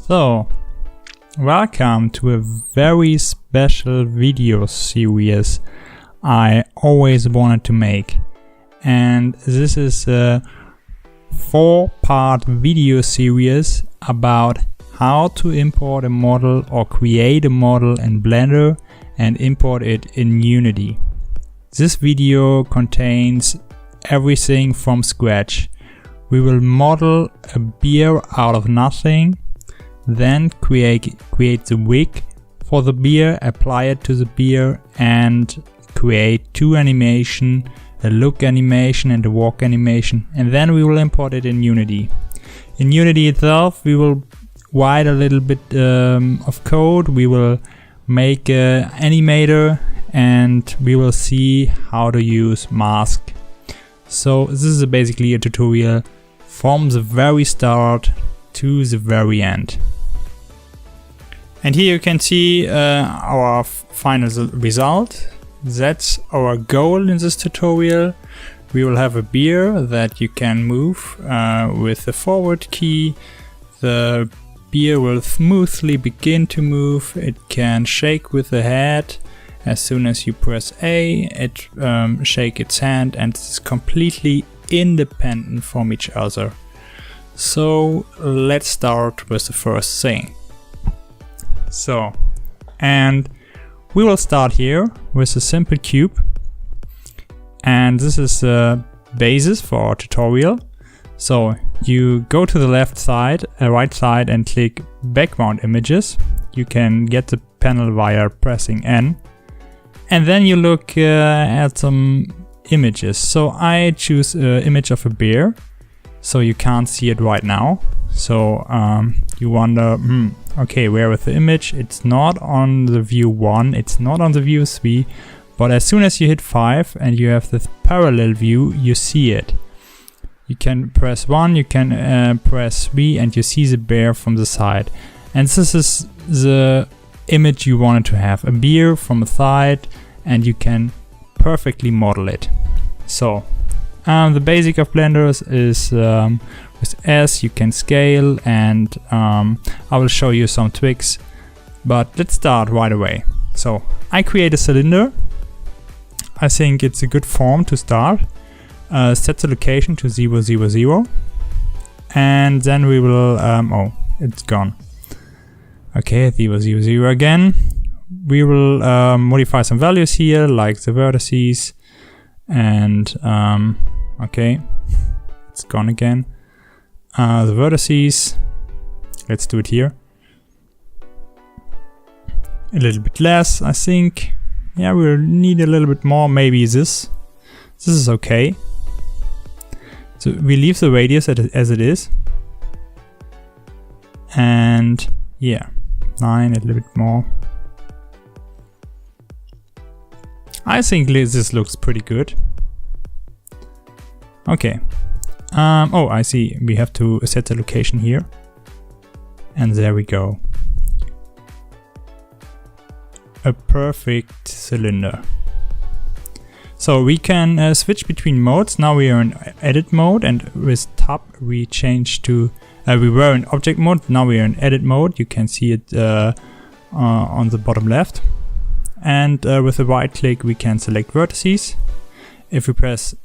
So, welcome to a very special video series I always wanted to make. And this is a 4-part video series about how to import a model or create a model in Blender and import it in Unity. This video contains everything from scratch. We will model a beer out of nothing, then create the wig for the beer, apply it to the beer, and create 2 animations, a look animation and a walk animation, and then we will import it in Unity. In Unity itself, we will write a little bit of code. We will make an animator, and we will see how to use mask. So this is basically a tutorial from the very start to the very end. And here you can see our final result. That's our goal in this tutorial. We will have a beer that you can move with the forward key. The beer will smoothly begin to move. It can shake with the head. As soon as you press A, it shakes its hand, and it's completely independent from each other. So let's start with the first thing. And we will start here with a simple cube, and this is the basis for our tutorial. So you go to the left side, right side, and click background images. You can get the panel via pressing N, and then you look at some images. So I choose an image of a bear, so you can't see it right now. So you wonder, okay, where is the image? It's not on the view 1, it's not on the view 3, but as soon as you hit 5 and you have this parallel view, you see it. You can press 1, you can press 3, and you see the bear from the side. And this is the image you wanted to have, a bear from the side, and you can perfectly model it. So the basic of Blender is with S you can scale, and I will show you some tricks, but let's start right away. So I create a cylinder. I think it's a good form to start. Set the location to 0, 0, 0, and then we will oh, it's gone. Okay, 0, 0, 0 again. We will modify some values here, like the vertices, and okay, it's gone again. The vertices, let's do it here. A little bit less, I think. Yeah, we'll need a little bit more, maybe this. This is okay. So we leave the radius as it is. And yeah, 9, a little bit more. I think this looks pretty good. Okay. Oh, I see. We have to set the location here. And there we go. A perfect cylinder. So we can switch between modes. Now we are in edit mode, and with tab we change to we were in object mode. Now we are in edit mode. You can see it on the bottom left. And with the right click we can select vertices. If we press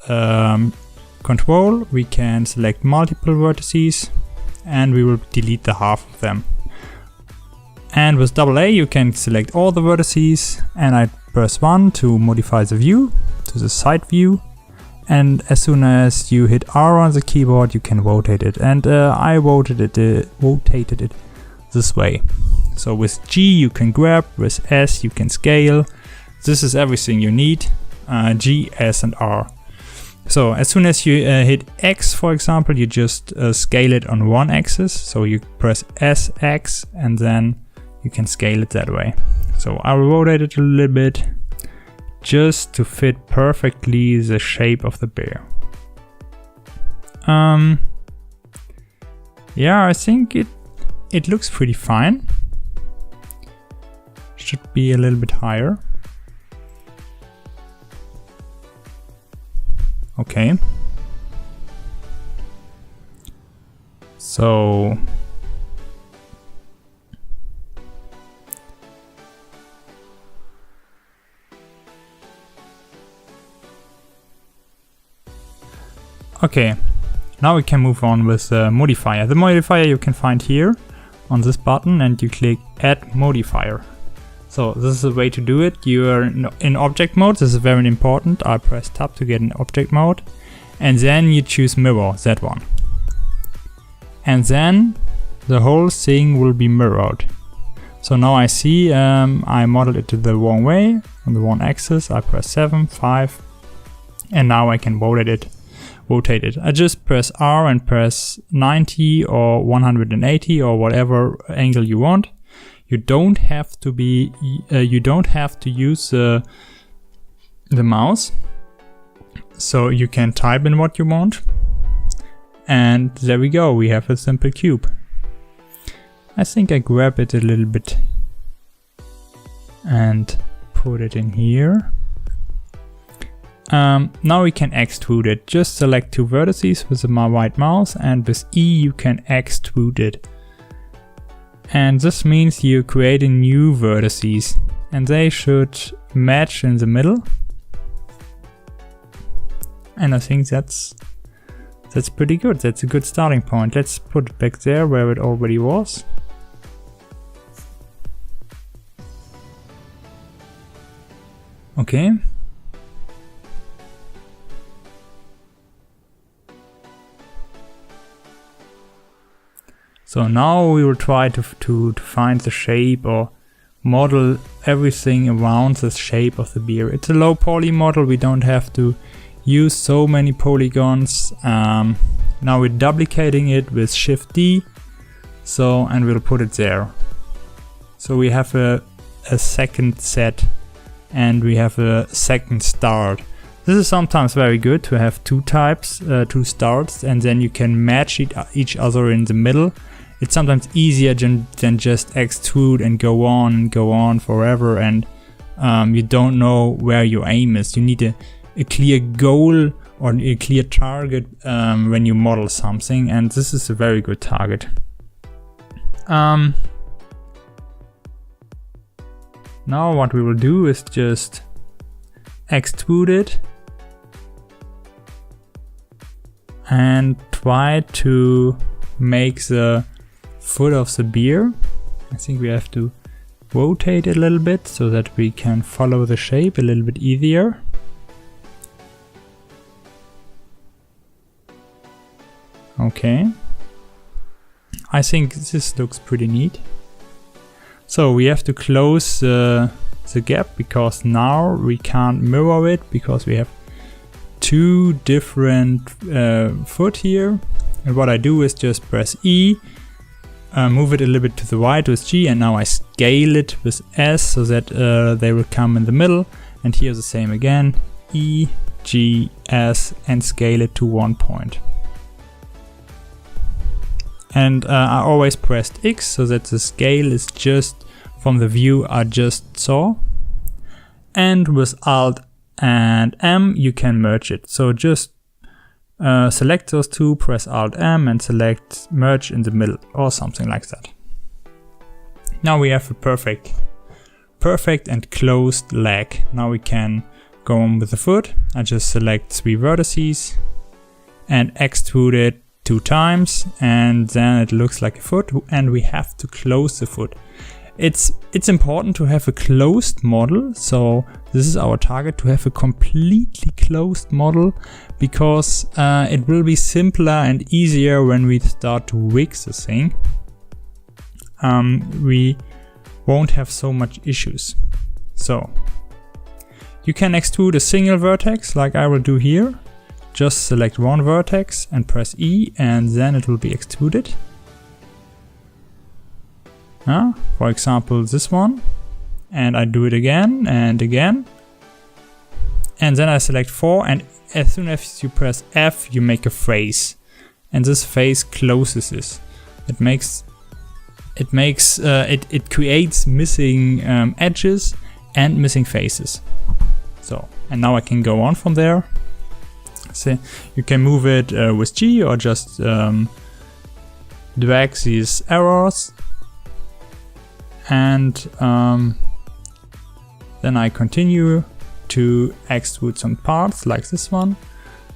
Control, we can select multiple vertices, and we will delete the half of them. And with AA you can select all the vertices, and I press 1 to modify the view to the side view, and as soon as you hit R on the keyboard you can rotate it, and I rotated it this way. So with G you can grab, with S you can scale. This is everything you need, G, S and R. So as soon as you hit X, for example, you just scale it on one axis. So you press SX and then you can scale it that way. So I will rotate it a little bit just to fit perfectly the shape of the bear. Yeah, I think it looks pretty fine. Should be a little bit higher. Okay. So Okay, now we can move on with the modifier. The modifier you can find here on this button, and you click Add Modifier. So this is the way to do it. You are in object mode. This is very important. I press tab to get in object mode, and then you choose mirror, that one. And then the whole thing will be mirrored. So now I see I modeled it the wrong way, on the wrong axis. I press 7, 5, and now I can rotate it. I just press R and press 90 or 180 or whatever angle you want. You don't have to be. You don't have to use the mouse. So you can type in what you want, and there we go. We have a simple cube. I think I grab it a little bit and put it in here. Now we can extrude it. Just select two vertices with my right mouse, and with E you can extrude it. And this means you create a new vertices, and they should match in the middle. And I think that's pretty good. That's a good starting point. Let's put it back there where it already was. Okay. So now we will try to find the shape or model everything around the shape of the beer. It's a low poly model. We don't have to use so many polygons. Now we're duplicating it with Shift D. So, and we'll put it there. So we have a second set, and we have a second start. This is sometimes very good to have two types, two starts, and then you can match each other in the middle. It's sometimes easier than just extrude and go on forever, and you don't know where your aim is. You need a clear goal or a clear target when you model something, and this is a very good target. Now what we will do is just extrude it and try to make the foot of the beer. I think we have to rotate it a little bit so that we can follow the shape a little bit easier. Okay. I think this looks pretty neat. So we have to close the gap, because now we can't mirror it because we have two different foot here. And what I do is just press E, move it a little bit to the right with G, and now I scale it with S so that they will come in the middle. And here the same again, E, G, S, and scale it to 1 point. And I always pressed X so that the scale is just from the view I just saw. And with Alt and M you can merge it. So just select those two, press Alt M and select merge in the middle or something like that. Now we have a perfect and closed leg. Now we can go on with the foot. I just select 3 vertices and extrude it 2 times, and then it looks like a foot, and we have to close the foot. It's important to have a closed model, so this is our target, to have a completely closed model, because it will be simpler and easier when we start to rig the thing. We won't have so much issues. So you can extrude a single vertex like I will do here. Just select one vertex and press E, and then it will be extruded. For example, this one, and I do it again and again. And then I select 4, and as soon as you press F, you make a face, and this face closes this. It creates missing edges and missing faces. So, and now I can go on from there. So you can move it with G, or just drag these arrows, and then I continue to extrude some parts like this one.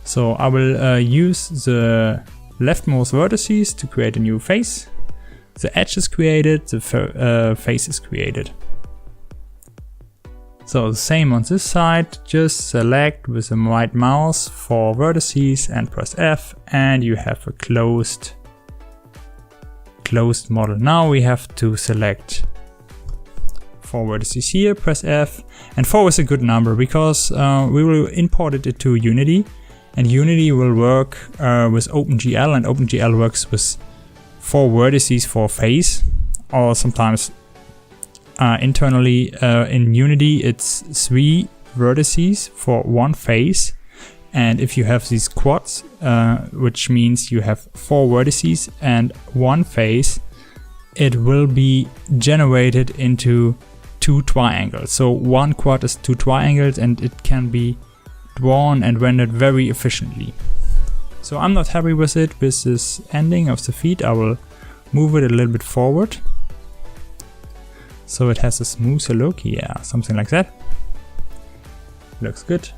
So I will use the leftmost vertices to create a new face. The edge is created, the face is created. So the same on this side, just select with the right mouse 4 vertices and press F, and you have a closed model. Now we have to select 4 vertices here, press F, and 4 is a good number because we will import it into Unity, and Unity will work with OpenGL, and OpenGL works with 4 vertices for face, or sometimes internally in Unity it's 3 vertices for one face. And if you have these quads, which means you have 4 vertices and one face, it will be generated into 2 triangles. So one quad is 2 triangles, and it can be drawn and rendered very efficiently. So I'm not happy with it, with this ending of the feet. I will move it a little bit forward so it has a smoother look. Yeah, something like that. Looks good.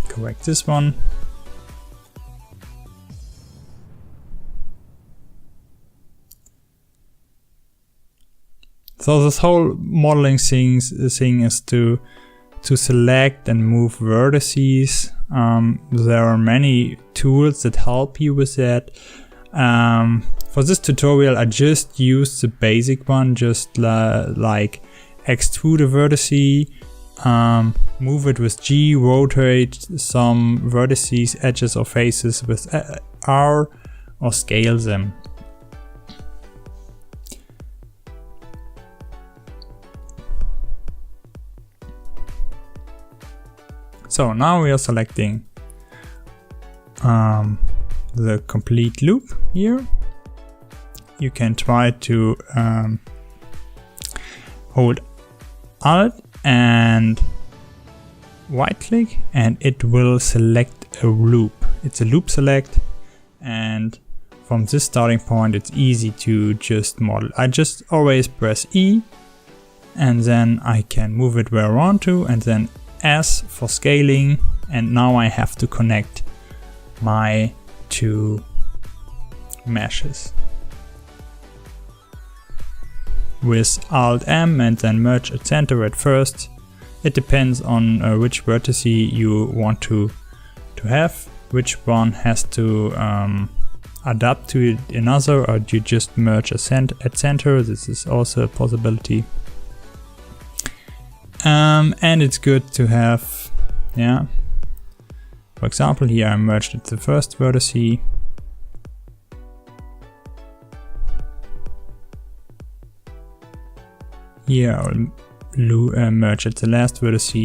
Correct this one. So this whole modeling thing is to select and move vertices. There are many tools that help you with that. For this tutorial I just used the basic one, just like extrude a vertice, move it with G, rotate some vertices, edges or faces with R, or scale them. So now we are selecting the complete loop here. You can try to hold Alt and right click, and it will select a loop. It's a loop select, and from this starting point it's easy to just model. I just always press E, and then I can move it where I want to, and then S for scaling, and now I have to connect my 2 meshes with Alt M and then merge at center at first. It depends on which vertex you want to have, which one has to adapt to another, or you just merge at center. This is also a possibility. And it's good to have, yeah. For example, here I merged at the first vertex. Here I'll merge at the last vertex.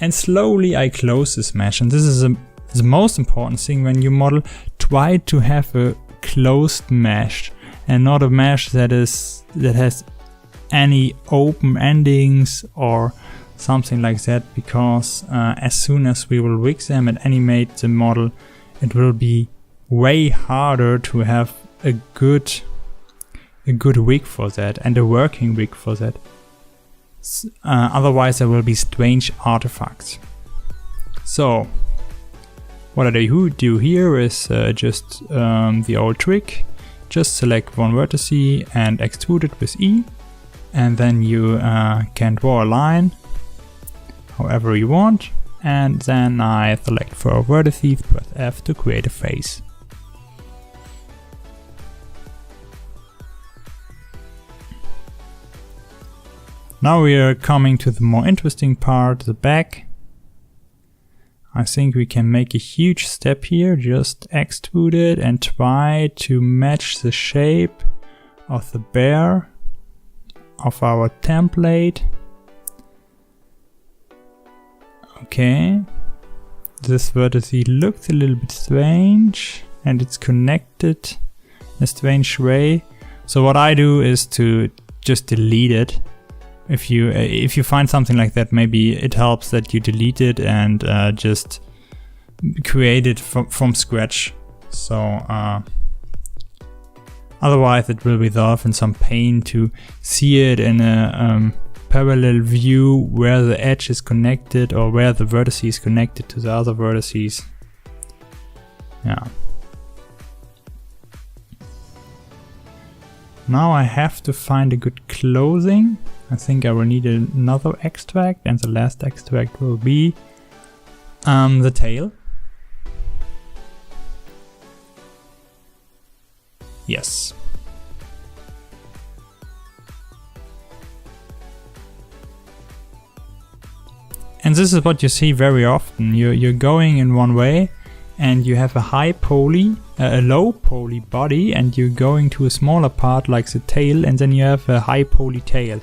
And slowly I close this mesh. And this is the most important thing when you model. Try to have a closed mesh and not a mesh that has any open endings or something like that, because as soon as we will rig them and animate the model, it will be way harder to have a good rig for that and a working rig for that. Otherwise there will be strange artifacts. So what I do here is just the old trick. Just select one vertex and extrude it with E, and then you can draw a line however you want, and then I select 4 vertices, press F to create a face. Now we are coming to the more interesting part, the back. I think we can make a huge step here. Just extrude it and try to match the shape of the bear of our template. Okay, this vertex looks a little bit strange and it's connected in a strange way. So what I do is to just delete it. If you find something like that, maybe it helps that you delete it and just create it from scratch. So otherwise it will result in some pain to see it in a parallel view where the edge is connected or where the vertex is connected to the other vertices. Yeah. Now I have to find a good closing. I think I will need another extract, and the last extract will be the tail. Yes. And this is what you see very often. You're going in one way and you have a high poly, a low poly body, and you're going to a smaller part like the tail, and then you have a high poly tail.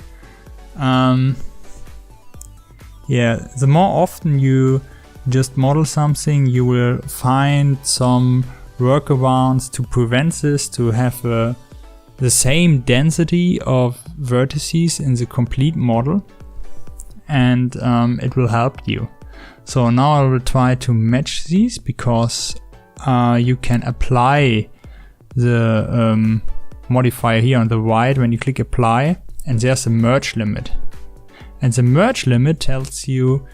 Yeah, the more often you just model something, you will find some workarounds to prevent this, to have the same density of vertices in the complete model, and it will help you. So now I will try to match these, because you can apply the modifier here on the right when you click apply, and there's a merge limit. And the merge limit tells you,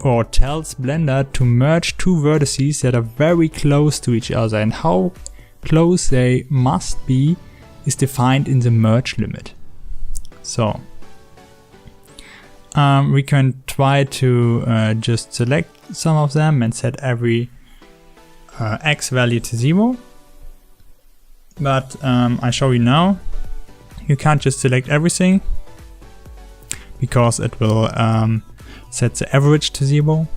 or tells Blender to merge two vertices that are very close to each other, and how close they must be is defined in the merge limit. So we can try to just select some of them and set every x value to 0. But I show you now, you can't just select everything, because it will set the average to 0.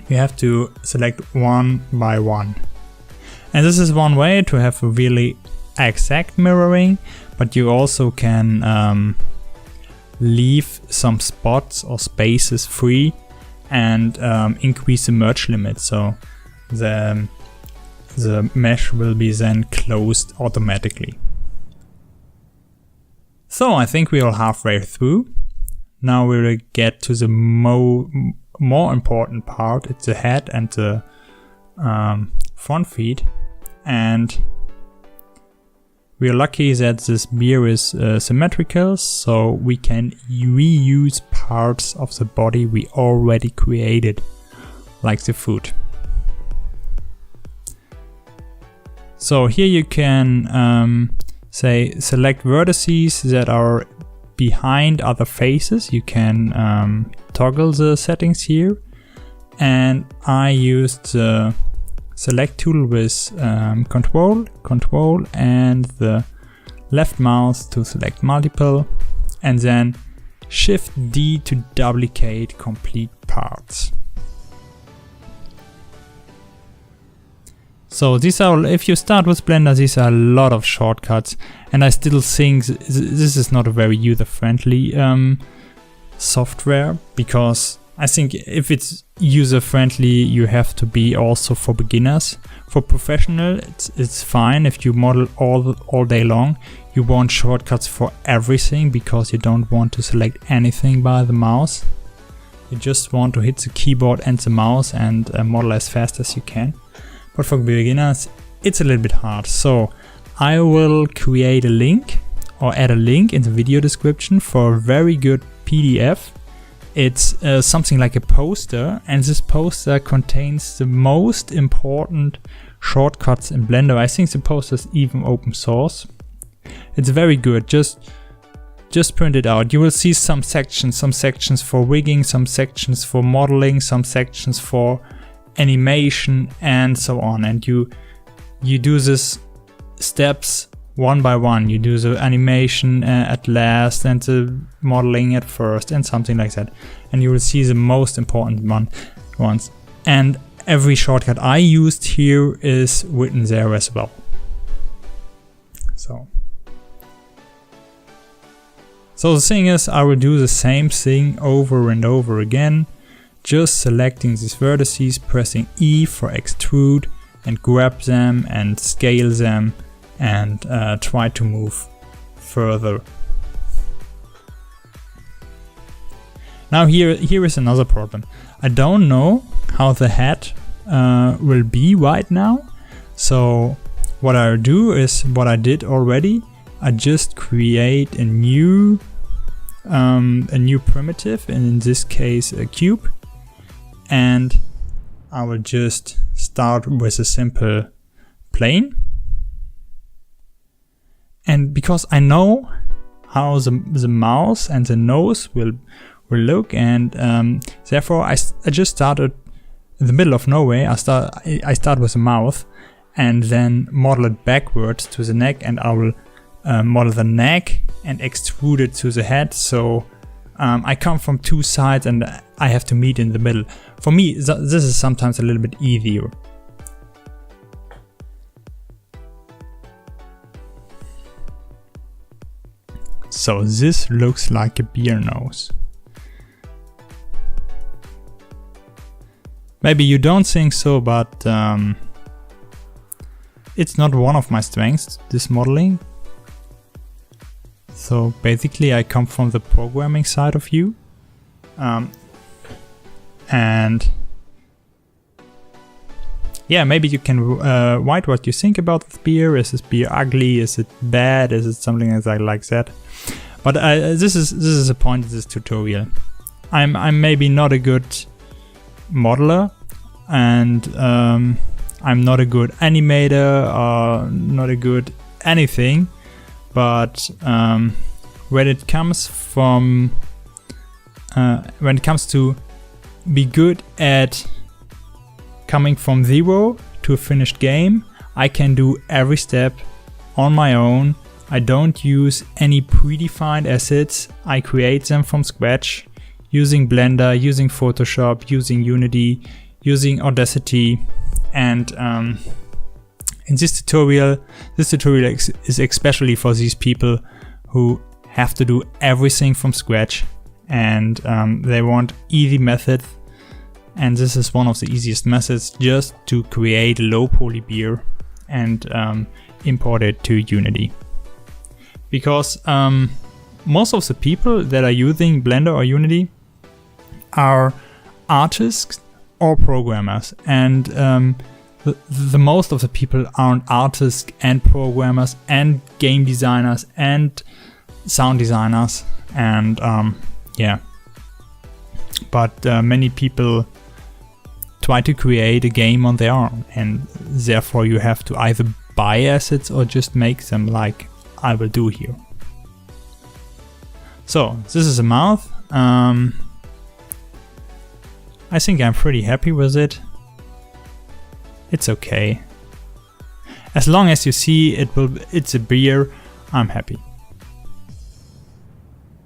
You have to select one by one. And this is one way to have a really exact mirroring, but you also can leave some spots or spaces free and increase the merge limit, so the mesh will be then closed automatically. So I think we are halfway through. Now we will get to the more important part. It's the head and the front feet, and we are lucky that this beer is symmetrical, so we can reuse parts of the body we already created, like the foot. So here you can say select vertices that are behind other faces. You can toggle the settings here, and I used the select tool with control and the left mouse to select multiple, and then Shift D to duplicate complete parts. So these are, if you start with Blender, these are a lot of shortcuts, and I still think this is not a very user-friendly software, because I think if it's user-friendly, you have to be also for beginners. For professional, it's fine if you model all day long. You want shortcuts for everything, because you don't want to select anything by the mouse. You just want to hit the keyboard and the mouse and model as fast as you can. But for beginners, it's a little bit hard. So I will create a link or add a link in the video description for a very good PDF. It's something like a poster, and this poster contains the most important shortcuts in Blender. I think the poster is even open source. It's very good. Just print it out. You will see some sections for rigging, some sections for modeling, some sections for animation, and so on. And you do this steps one by one. You do the animation at last and the modeling at first, and something like that. And you will see the most important ones. And every shortcut I used here is written there as well. So the thing is, I will do the same thing over and over again, just selecting these vertices, pressing E for extrude, and grab them and scale them, and try to move further. Now here is another problem. I don't know how the head will be right now. So what I do is what I did already. I just create a new a new primitive, in this case a cube, and I will just start with a simple plane. And because I know how the mouse and the nose will look, and therefore I just started in the middle of nowhere. I start with the mouth and then model it backwards to the neck, and I will model the neck and extrude it to the head. So I come from two sides and I have to meet in the middle. For me, this is sometimes a little bit easier. So this looks like a beer nose. Maybe you don't think so, but it's not one of my strengths, this modeling. So basically I come from the programming side of you. And yeah, maybe you can write what you think about this beer. Is this beer ugly? Is it bad? Is it something like that? But this is the point of this tutorial. I'm maybe not a good modeler, and I'm not a good animator or not a good anything. But when it comes to be good at coming from zero to a finished game, I can do every step on my own. I don't use any predefined assets. I create them from scratch using Blender, using Photoshop, using Unity, using Audacity, and in this tutorial is especially for these people who have to do everything from scratch, and they want easy methods, and this is one of the easiest methods, just to create low poly beer and import it to Unity. Because most of the people that are using Blender or Unity are artists or programmers, and the most of the people aren't artists and programmers and game designers and sound designers, and yeah, but many people try to create a game on their own, and therefore you have to either buy assets or just make them, like I will do here. So this is a mouth. I think I'm pretty happy with it. It's okay. As long as you see it's a beer, I'm happy.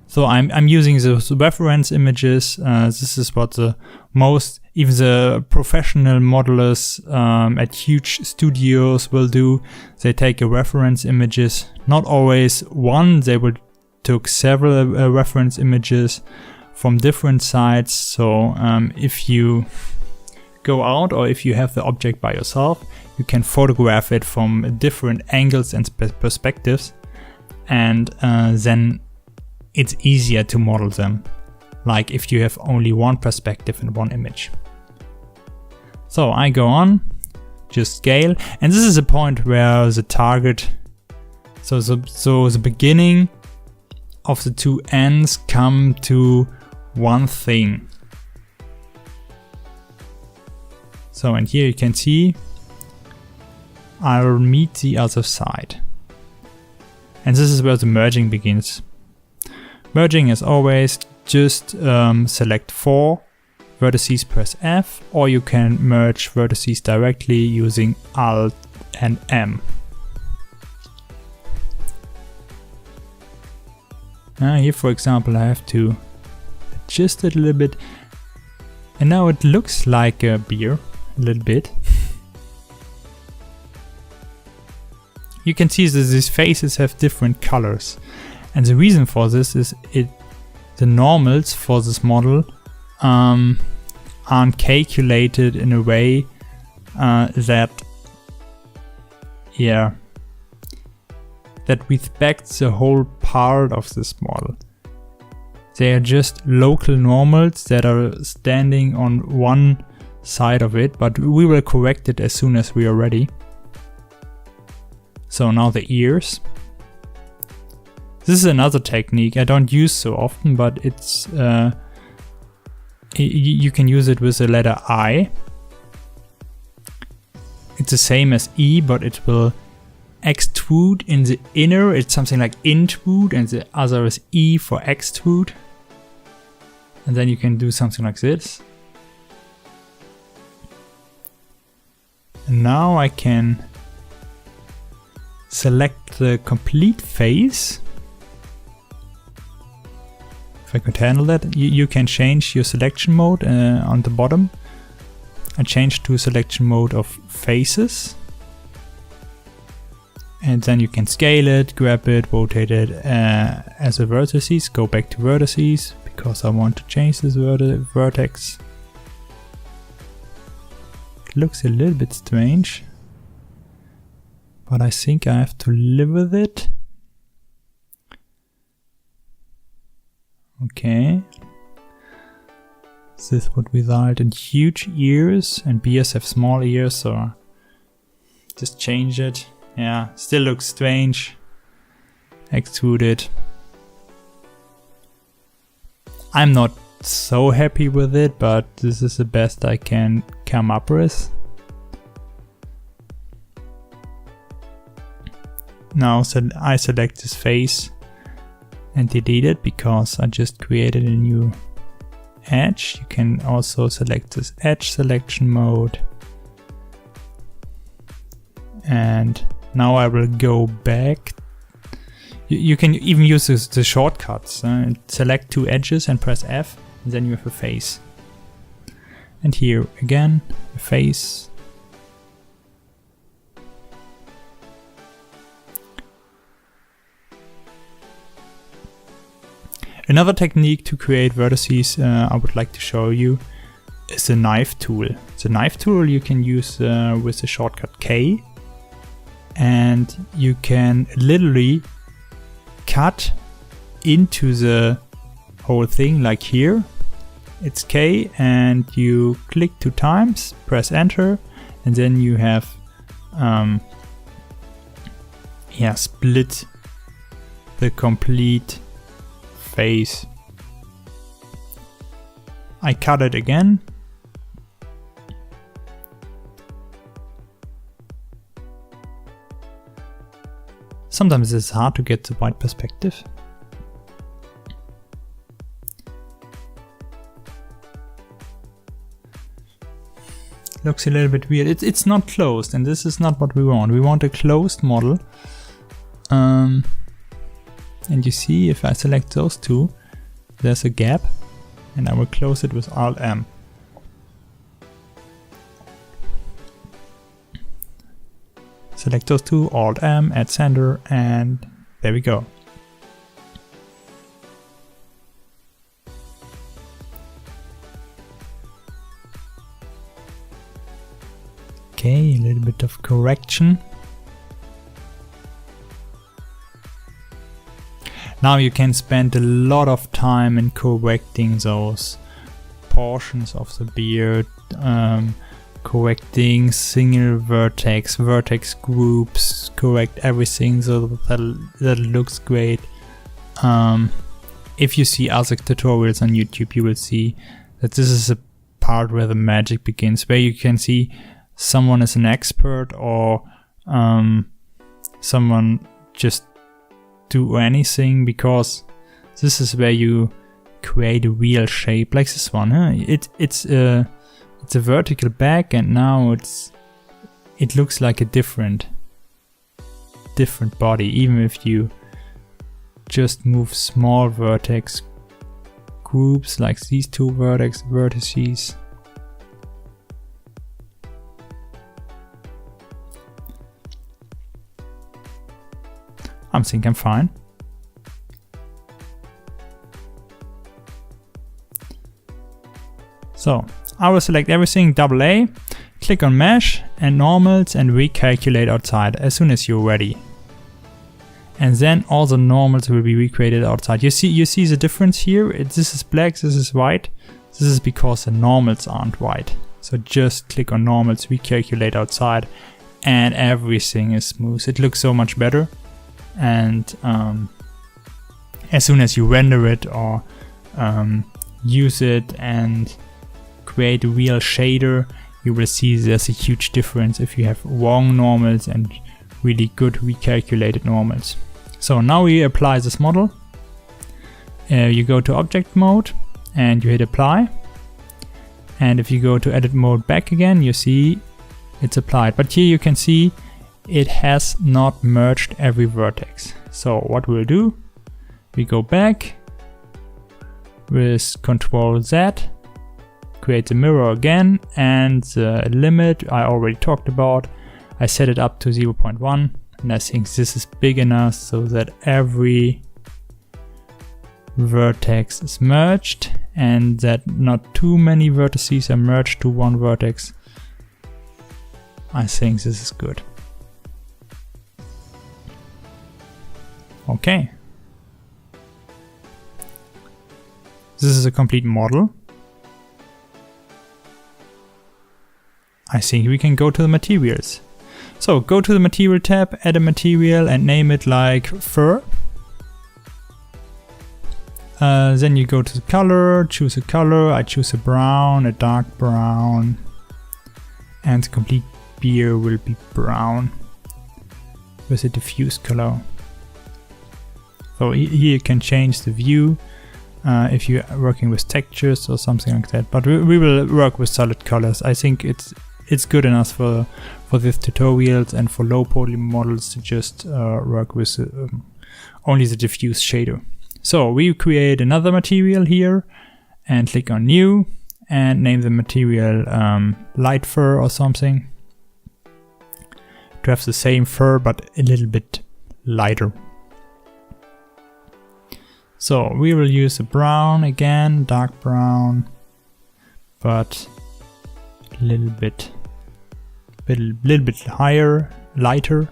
So I'm using the reference images. This is what even the professional modelers at huge studios will do. They take a reference images, not always one, they will took several reference images from different sites. So if you go out, or if you have the object by yourself, you can photograph it from different angles and perspectives, and then it's easier to model them, like if you have only one perspective and one image. So I go on, just scale, and this is a point where the target, so the beginning of the two ends come to one thing. So, and here you can see I'll meet the other side. And this is where the merging begins. Merging, as always, just select 4 vertices, press F, or you can merge vertices directly using Alt and M. Here, for example, I have to adjust it a little bit, and now it looks like a beer a little bit. You can see that these faces have different colors, and the reason for this is the normals for this model aren't calculated in a way that respects the whole part of this model. They are just local normals that are standing on one side of it, but we will correct it as soon as we are ready. So now the ears. This is another technique I don't use so often, but it's you can use it with the letter I. It's the same as E, but it will extrude in the inner. It's something like intrude, and the other is E for extrude. And then you can do something like this. And now I can select the complete face. If I could handle that, you can change your selection mode on the bottom. I change to selection mode of faces. And then you can scale it, grab it, rotate it as a vertices, go back to vertices because I want to change this vertex. It looks a little bit strange, but I think I have to live with it. Okay. This would result in huge ears, and bears have small ears, so just change it. Yeah, still looks strange. Extrude it. I'm not so happy with it, but this is the best I can come up with. Now I select this face and delete it because I just created a new edge. You can also select this edge selection mode. And now I will go back. You can even use the shortcuts. Select two edges and press F, and then you have a face. And here again, a face. Another technique to create vertices I would like to show you is the knife tool. The knife tool you can use with the shortcut K, and you can literally cut into the whole thing, like here. It's K, and you click 2 times, press enter, and then you have split the complete face. I cut it again. Sometimes it's hard to get the right perspective. Looks a little bit weird. It's not closed, and this is not what we want. We want a closed model. And you see, if I select those two, there's a gap, and I will close it with Alt-M. Select those two, Alt-M, add center, and there we go. Okay, a little bit of correction. Now you can spend a lot of time in correcting those portions of the beard, correcting single vertex groups, correct everything so that it looks great. If you see other tutorials on YouTube, you will see that this is a part where the magic begins, where you can see someone is an expert, or someone just do anything, because this is where you create a real shape like this one. It's a vertical back, and now it looks like a different body, even if you just move small vertex groups like these two vertices. I think I'm fine. So I will select everything, AA, click on mesh and normals, and recalculate outside as soon as you're ready. And then all the normals will be recreated outside. You see the difference here? This is black, this is white. This is because the normals aren't white. So just click on normals, recalculate outside, and everything is smooth. It looks so much better. And as soon as you render it or use it and create a real shader, you will see there's a huge difference if you have wrong normals and really good recalculated normals. So now we apply this model. You go to object mode and you hit apply. And if you go to edit mode back again, you see it's applied. But here you can see it has not merged every vertex. So what we'll do, we go back with Ctrl Z, create the mirror again, and the limit I already talked about. I set it up to 0.1, and I think this is big enough so that every vertex is merged and that not too many vertices are merged to one vertex. I think this is good. Okay. This is a complete model. I think we can go to the materials. So go to the material tab, add a material and name it like fur. Then you go to the color, choose a color. I choose a brown, a dark brown, and the complete beer will be brown with a diffuse color. So here you can change the view if you're working with textures or something like that. But we will work with solid colors. I think it's good enough for these tutorials and for low poly models to just work with only the diffuse shader. So we create another material here and click on new and name the material light fur or something to have the same fur but a little bit lighter. So we will use a brown again, dark brown, but a little bit higher, lighter.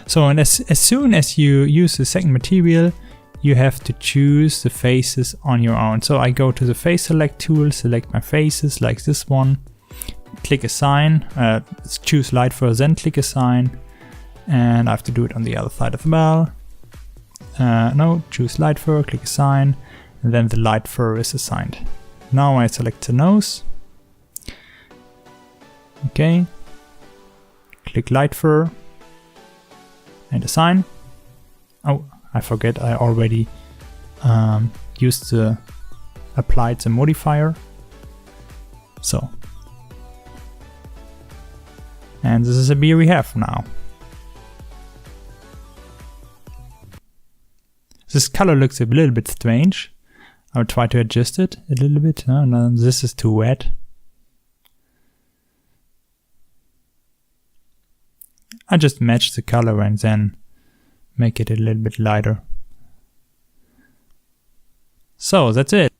So and as soon as you use the second material, you have to choose the faces on your own. So I go to the face select tool, select my faces like this one, click assign, choose light fur, then click assign, and I have to do it on the other side as well. No, choose light fur, click assign, and then the light fur is assigned. Now I select the nose. Okay, click light fur and assign. Oh, I forget I already applied the modifier. So, and this is a beer we have now. This color looks a little bit strange. I'll try to adjust it a little bit. No, this is too wet. I just match the color and then make it a little bit lighter. So that's it.